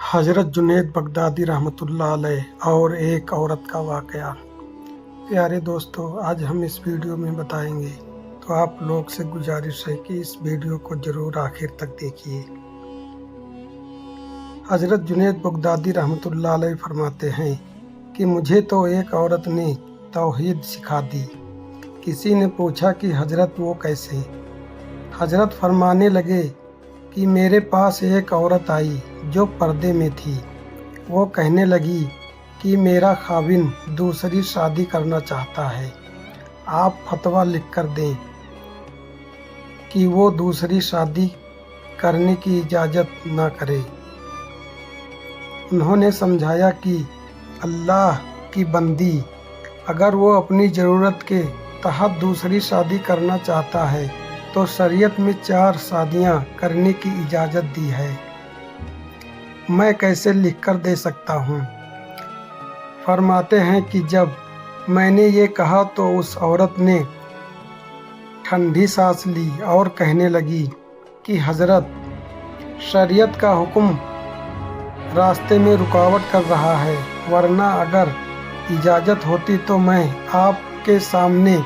हज़रत जुनैद बगदादी रहमतुल्लाह अलैह और एक औरत का वाक़या। प्यारे दोस्तों, आज हम इस वीडियो में बताएंगे, तो आप लोग से गुजारिश है कि इस वीडियो को ज़रूर आखिर तक देखिए। हज़रत जुनैद बगदादी रहमतुल्लाह अलैह फरमाते हैं कि मुझे तो एक औरत ने तौहीद सिखा दी। किसी ने पूछा कि हज़रत वो कैसे? हज़रत फरमाने लगे कि मेरे पास एक औरत आई जो पर्दे में थी। वो कहने लगी कि मेरा खाविन दूसरी शादी करना चाहता है, आप फतवा लिख कर दें कि वो दूसरी शादी करने की इजाज़त ना करे। उन्होंने समझाया कि अल्लाह की बंदी, अगर वो अपनी ज़रूरत के तहत दूसरी शादी करना चाहता है तो शरीयत में 4 शादियां करने की इजाज़त दी है। मैं कैसे लिख कर दे सकता हूँ? फरमाते हैं कि जब मैंने ये कहा तो उस औरत ने ठंडी सांस ली और कहने लगी कि हज़रत, शरीयत का हुक्म रास्ते में रुकावट कर रहा है, वरना अगर इजाज़त होती तो मैं आपके सामने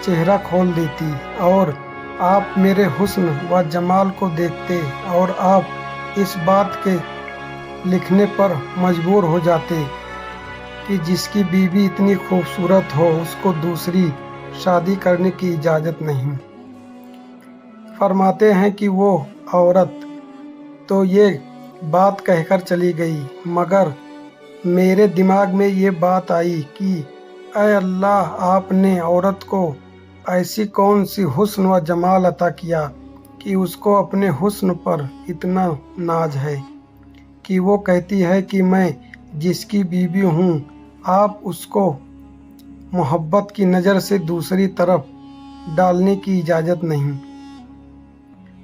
चेहरा खोल देती और आप मेरे हुस्न व जमाल को देखते और आप इस बात के लिखने पर मजबूर हो जाते कि जिसकी बीवी इतनी खूबसूरत हो उसको दूसरी शादी करने की इजाज़त नहीं। फरमाते हैं कि वो औरत तो ये बात कहकर चली गई, मगर मेरे दिमाग में ये बात आई कि ऐ अल्लाह, आपने औरत को ऐसी कौन सी हुस्न व जमाल अता किया कि उसको अपने हुस्न पर इतना नाज है कि वो कहती है कि मैं जिसकी बीवी हूँ, आप उसको मोहब्बत की नज़र से दूसरी तरफ डालने की इजाज़त नहीं।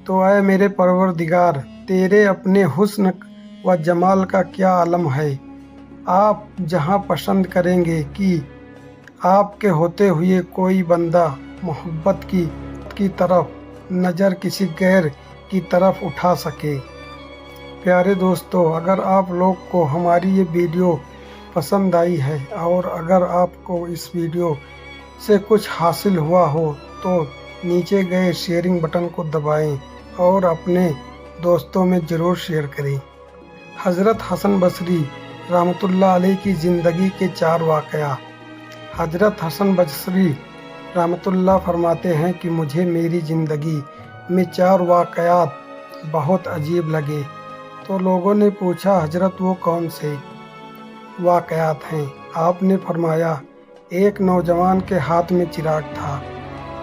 तो ऐ मेरे परवरदिगार, तेरे अपने हुस्न व जमाल का क्या आलम है। आप जहाँ पसंद करेंगे कि आपके होते हुए कोई बंदा मोहब्बत की तरफ नज़र किसी गैर की तरफ उठा सके। प्यारे दोस्तों, अगर आप लोग को हमारी ये वीडियो पसंद आई है और अगर आपको इस वीडियो से कुछ हासिल हुआ हो तो नीचे गए शेयरिंग बटन को दबाएं और अपने दोस्तों में ज़रूर शेयर करें। हज़रत हसन बसरी रहमतुल्लाह अलैह की ज़िंदगी के 4 वाक़या। हज़रत हसन बसरी रहमतुल्लाह फरमाते हैं कि मुझे मेरी ज़िंदगी में 4 वाक़यात बहुत अजीब लगे। तो लोगों ने पूछा, हज़रत वो कौन से वाक़यात हैं? आपने फरमाया, एक नौजवान के हाथ में चिराग था।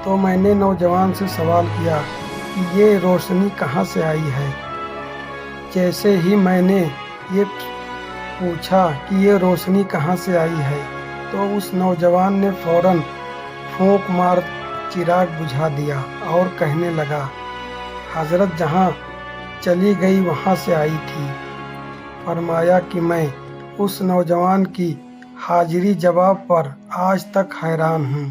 तो मैंने नौजवान से सवाल किया कि ये रोशनी कहाँ से आई है? जैसे ही मैंने ये पूछा कि ये रोशनी कहाँ से आई है तो उस नौजवान ने फ़ौरन फूंक मार चिराग बुझा दिया और कहने लगा, हज़रत जहाँ चली गई वहाँ से आई थी। फरमाया कि मैं उस नौजवान की हाजिरी जवाब पर आज तक हैरान हूँ।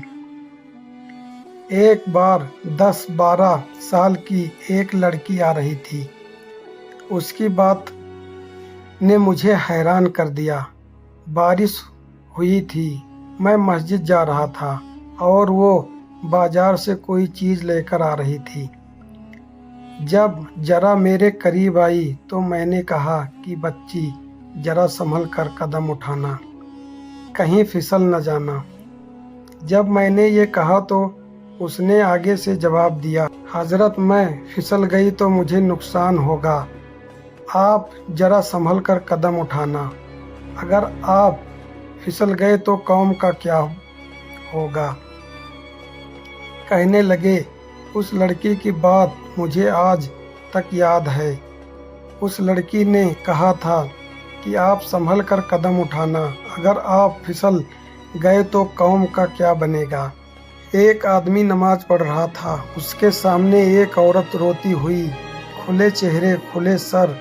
एक बार 10-12 साल की एक लड़की आ रही थी। उसकी बात ने मुझे हैरान कर दिया। बारिश हुई थी, मैं मस्जिद जा रहा था और वो बाजार से कोई चीज़ लेकर आ रही थी। जब ज़रा मेरे करीब आई तो मैंने कहा कि बच्ची, ज़रा संभल कर कदम उठाना, कहीं फिसल न जाना। जब मैंने ये कहा तो उसने आगे से जवाब दिया, हज़रत, मैं फिसल गई तो मुझे नुकसान होगा, आप ज़रा संभल कर कदम उठाना। अगर आप फिसल गए तो कौम का क्या होगा? कहने लगे, उस लड़की की बात मुझे आज तक याद है। उस लड़की ने कहा था कि आप संभल कर कदम उठाना, अगर आप फिसल गए तो कौम का क्या बनेगा। एक आदमी नमाज पढ़ रहा था। उसके सामने एक औरत रोती हुई खुले चेहरे खुले सर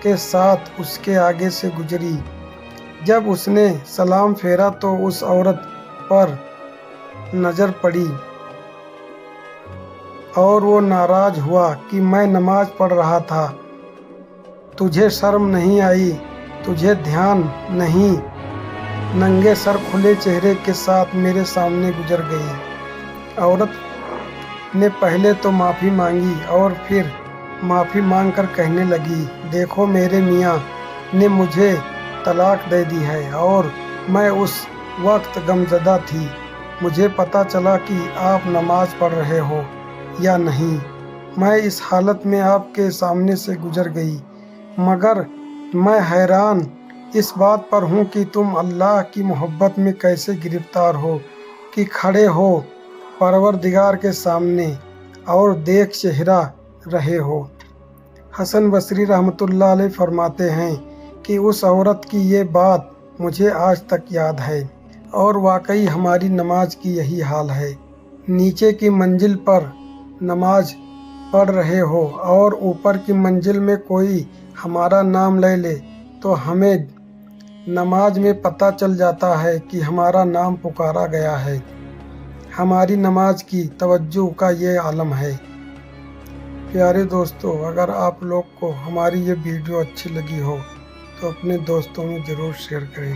के साथ उसके आगे से गुजरी। जब उसने सलाम फेरा तो उस औरत पर नज़र पड़ी और वो नाराज़ हुआ कि मैं नमाज पढ़ रहा था, तुझे शर्म नहीं आई تجھے دھیان نہیں، ننگے سر کھلے چہرے کے ساتھ میرے سامنے گزر گئی۔ عورت نے پہلے تو معافی مانگی اور پھر معافی مانگ کر کہنے لگی، دیکھو میرے میاں نے مجھے طلاق دے دی ہے اور میں اس وقت غمزدہ تھی۔ مجھے پتہ چلا کہ آپ نماز پڑھ رہے ہو یا نہیں۔ میں اس حالت میں آپ کے سامنے سے گزر گئی، مگر میں حیران اس بات پر ہوں کہ تم اللہ کی محبت میں کیسے گرفتار ہو کہ کھڑے ہو پروردگار کے سامنے اور دیکھ چہرہ رہے ہو۔ حسن بصری رحمۃ اللہ علیہ فرماتے ہیں کہ اس عورت کی یہ بات مجھے آج تک یاد ہے، اور واقعی ہماری نماز کی یہی حال ہے۔ نیچے کی منزل پر نماز پڑھ رہے ہو اور اوپر کی منزل میں کوئی ہمارا نام لے لے تو ہمیں نماز میں پتہ چل جاتا ہے کہ ہمارا نام پکارا گیا ہے۔ ہماری نماز کی توجہ کا یہ عالم ہے۔ پیارے دوستو، اگر آپ لوگ کو ہماری یہ ویڈیو اچھی لگی ہو تو اپنے دوستوں میں ضرور شیئر کریں۔